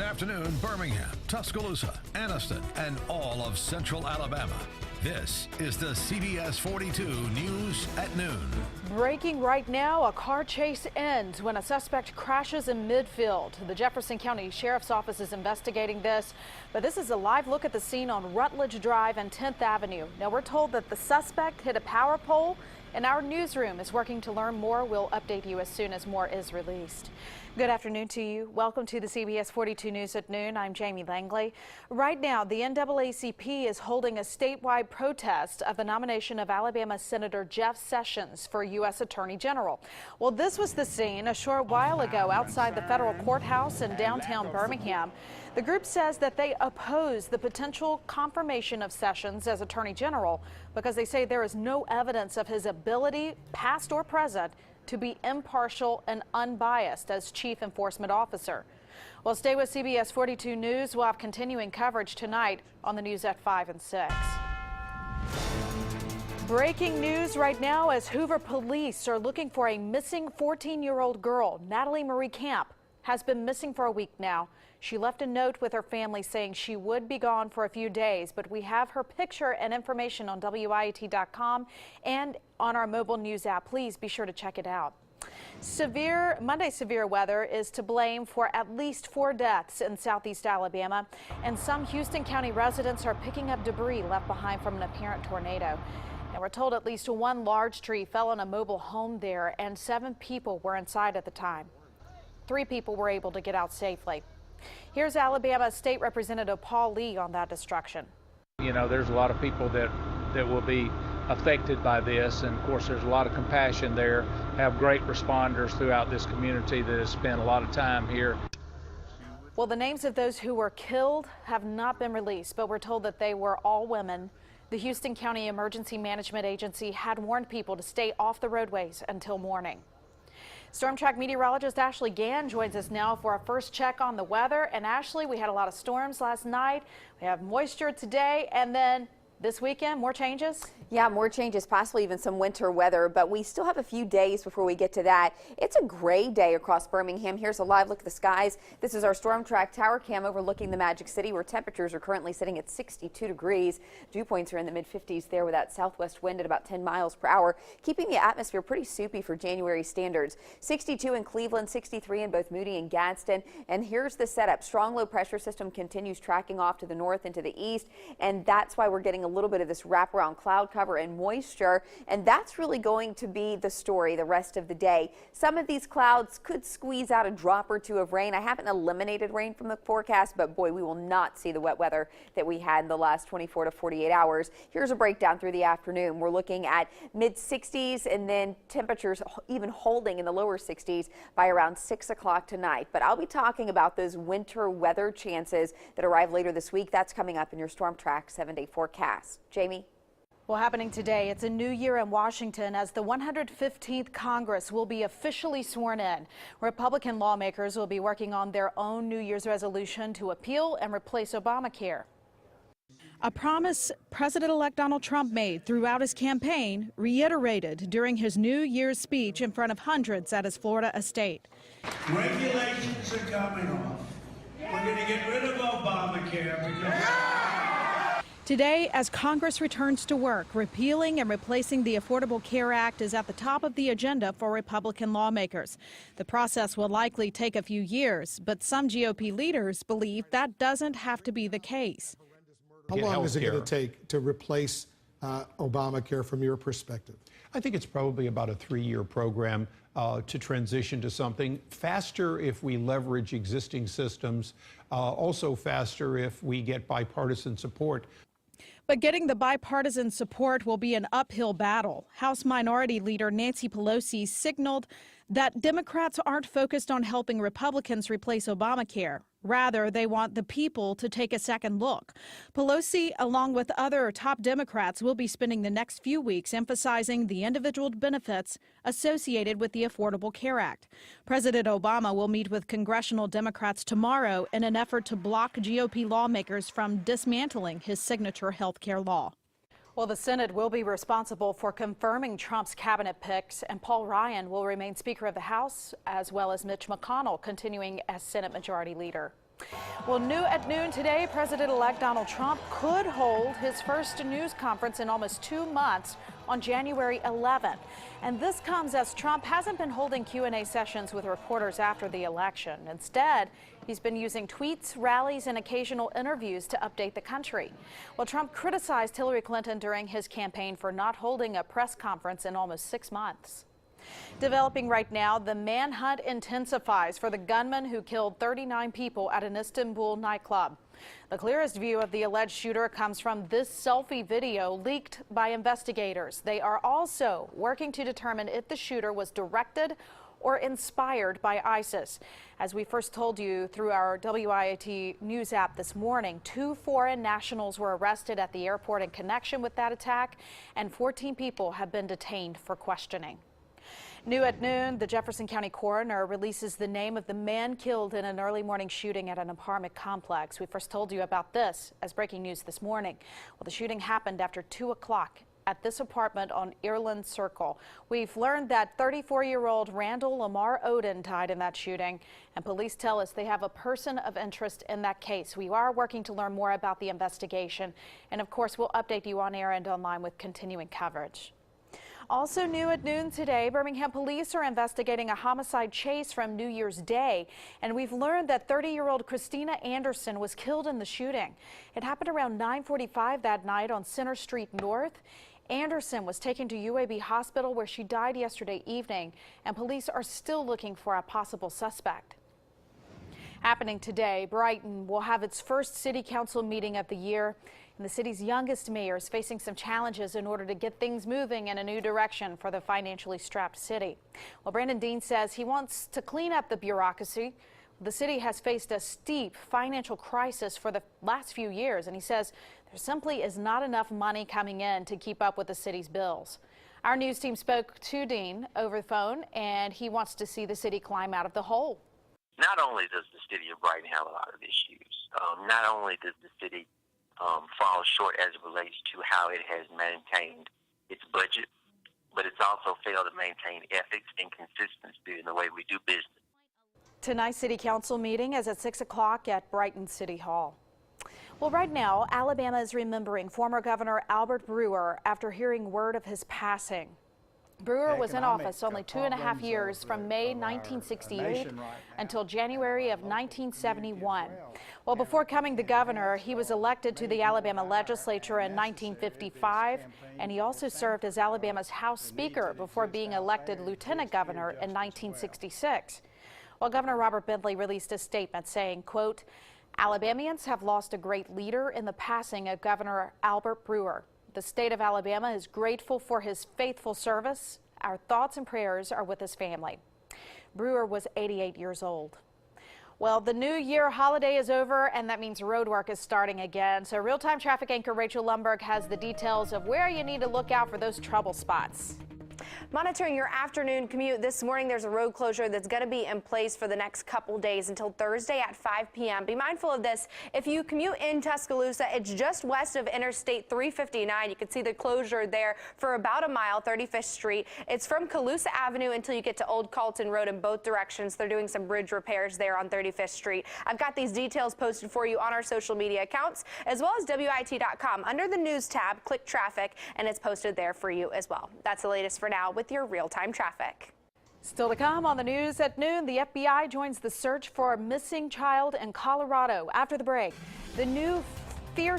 afternoon, Birmingham, Tuscaloosa, Anniston, and all of Central Alabama. This is the CBS 42 News at Noon. Breaking right now, a car chase ends when a suspect crashes in midfield. The Jefferson County Sheriff's Office is investigating this, but this is a live look at the scene on Rutledge Drive and 10th Avenue. Now, we're told that the suspect hit a power pole, and our newsroom is working to learn more. We'll update you as soon as more is released. Good afternoon to you. Welcome to the CBS 42 News at Noon. I'm Jamie Langley. Right now, the NAACP is holding a statewide protest of the nomination of Alabama Senator Jeff Sessions for U.S. Attorney General. Well, this was the scene a short while ago outside the federal courthouse in downtown Birmingham. The group says that they oppose the potential confirmation of Sessions as Attorney General because they say there is no evidence of his ability, past or present, to be impartial and unbiased as Chief Enforcement Officer. Well, stay with CBS 42 News. We'll have continuing coverage tonight on the news at 5 and 6. Breaking news right now as Hoover police are looking for a missing 14-year-old girl. Natalie Marie Camp has been missing for a week now. She left a note with her family saying she would be gone for a few days, but we have her picture and information on WIAT.com and on our mobile news app. Please be sure to check it out. Monday's severe weather is to blame for at least 4 deaths in southeast Alabama, and some Houston County residents are picking up debris left behind from an apparent tornado. And we're told at least one large tree fell on a mobile home there, and 7 people were inside at the time. 3 people were able to get out safely. Here's Alabama State Representative Paul Lee on that destruction. You know, there's a lot of people that will be affected by this, and of course there's a lot of compassion there. Have great responders throughout this community that have spent a lot of time here. Well, the names of those who were killed have not been released, but we're told that they were all women. The Houston County Emergency Management Agency had warned people to stay off the roadways until morning. Storm Track meteorologist Ashley Gann joins us now for our first check on the weather. And Ashley, we had a lot of storms last night. We have moisture today, and then this weekend, more changes? Yeah, more changes, possibly even some winter weather, but we still have a few days before we get to that. It's a gray day across Birmingham. Here's a live look at the skies. This is our Storm Track tower cam overlooking the Magic City, where temperatures are currently sitting at 62 degrees. Dew points are in the mid-50s there with that southwest wind at about 10 miles per hour, keeping the atmosphere pretty soupy for January standards. 62 in Cleveland, 63 in both Moody and Gadsden. And here's the setup. Strong low pressure system continues tracking off to the north and to the east, and that's why we're getting a little bit of this wraparound cloud cover and moisture, and that's really going to be the story the rest of the day. Some of these clouds could squeeze out a drop or two of rain. I haven't eliminated rain from the forecast, but boy, we will not see the wet weather that we had in the last 24 to 48 hours. Here's a breakdown through the afternoon. We're looking at mid-60s and then temperatures even holding in the lower 60s by around 6 o'clock tonight. But I'll be talking about those winter weather chances that arrive later this week. That's coming up in your Storm Track 7-day forecast. Jamie? Well, happening today, it's a new year in Washington as the 115th Congress will be officially sworn in. Republican lawmakers will be working on their own New Year's resolution to appeal and replace Obamacare. A promise President-elect Donald Trump made throughout his campaign, reiterated during his New Year's speech in front of hundreds at his Florida estate. Regulations are coming off. We're going to get rid of Obamacare because... Today, as Congress returns to work, repealing and replacing the Affordable Care Act is at the top of the agenda for Republican lawmakers. The process will likely take a few years, but some GOP leaders believe that doesn't have to be the case. How long is it going to take to replace Obamacare from your perspective? I think it's probably about a 3-year program to transition to something faster if we leverage existing systems, also faster if we get bipartisan support. But getting the bipartisan support will be an uphill battle. House Minority Leader Nancy Pelosi signaled that Democrats aren't focused on helping Republicans replace Obamacare. Rather, they want the people to take a second look. Pelosi, along with other top Democrats, will be spending the next few weeks emphasizing the individual benefits associated with the Affordable Care Act. President Obama will meet with congressional Democrats tomorrow in an effort to block GOP lawmakers from dismantling his signature health care law. Well, the Senate will be responsible for confirming Trump's cabinet picks, and Paul Ryan will remain Speaker of the House, as well as Mitch McConnell continuing as Senate Majority Leader. Well, new at noon today, President-elect Donald Trump could hold his first news conference in almost 2 months on January 11th. And this comes as Trump hasn't been holding Q&A sessions with reporters after the election. Instead, he's been using tweets, rallies, and occasional interviews to update the country. Well, Trump criticized Hillary Clinton during his campaign for not holding a press conference in almost 6 months. Developing right now, the manhunt intensifies for the gunman who killed 39 people at an Istanbul nightclub. The clearest view of the alleged shooter comes from this selfie video leaked by investigators. They are also working to determine if the shooter was directed or inspired by ISIS. As we first told you through our WIAT news app this morning, 2 foreign nationals were arrested at the airport in connection with that attack, and 14 people have been detained for questioning. New at noon, the Jefferson County coroner releases the name of the man killed in an early morning shooting at an apartment complex. We first told you about this as breaking news this morning. Well, the shooting happened after 2 o'clock at this apartment on Ireland Circle. We've learned that 34-year-old Randall Lamar Odin died in that shooting, and police tell us they have a person of interest in that case. We are working to learn more about the investigation, and of course, we'll update you on air and online with continuing coverage. Also new at noon today, Birmingham police are investigating a homicide chase from New Year's Day, and we've learned that 30-year-old Christina Anderson was killed in the shooting. It happened around 9:45 that night on Center Street North. Anderson was taken to UAB Hospital where she died yesterday evening, and police are still looking for a possible suspect. Happening today, Brighton will have its first city council meeting of the year. And the city's youngest mayor is facing some challenges in order to get things moving in a new direction for the financially strapped city. Well, Brandon Dean says he wants to clean up the bureaucracy. The city has faced a steep financial crisis for the last few years, and he says there simply is not enough money coming in to keep up with the city's bills. Our news team spoke to Dean over the phone, and he wants to see the city climb out of the hole. Not only does the city of Brighton have a lot of issues, not only does the city fall short as it relates to how it has maintained its budget, but it's also failed to maintain ethics and consistency in the way we do business. Tonight's city council meeting is at 6 o'clock at Brighton City Hall. Well, right now, Alabama is remembering former Governor Albert Brewer after hearing word of his passing. Brewer was in office only 2.5 years, from May 1968 until January of 1971. Well, before becoming the governor, he was elected to the Alabama legislature in 1955, and he also served as Alabama's House Speaker before being elected lieutenant governor in 1966. Well, Governor Robert Bentley released a statement saying, quote, "Alabamians have lost a great leader in the passing of Governor Albert Brewer. The state of Alabama is grateful for his faithful service. Our thoughts and prayers are with his family." Brewer was 88 years old. Well, the New Year holiday is over, and that means road work is starting again. So real-time traffic anchor Rachel Lumberg has the details of where you need to look out for those trouble spots. Monitoring your afternoon commute this morning, there's a road closure that's going to be in place for the next couple days until Thursday at 5 p.m. Be mindful of this. If you commute in Tuscaloosa, it's just west of Interstate 359. You can see the closure there for about a mile, 35th Street. It's from Calusa Avenue until you get to Old Carlton Road in both directions. They're doing some bridge repairs there on 35th Street. I've got these details posted for you on our social media accounts, as well as WIT.com. Under the news tab, click traffic, and it's posted there for you as well. That's the latest for now with your real-time traffic. Still to come on the news at noon, the FBI joins the search for a missing child in Colorado. After the break, the new fierce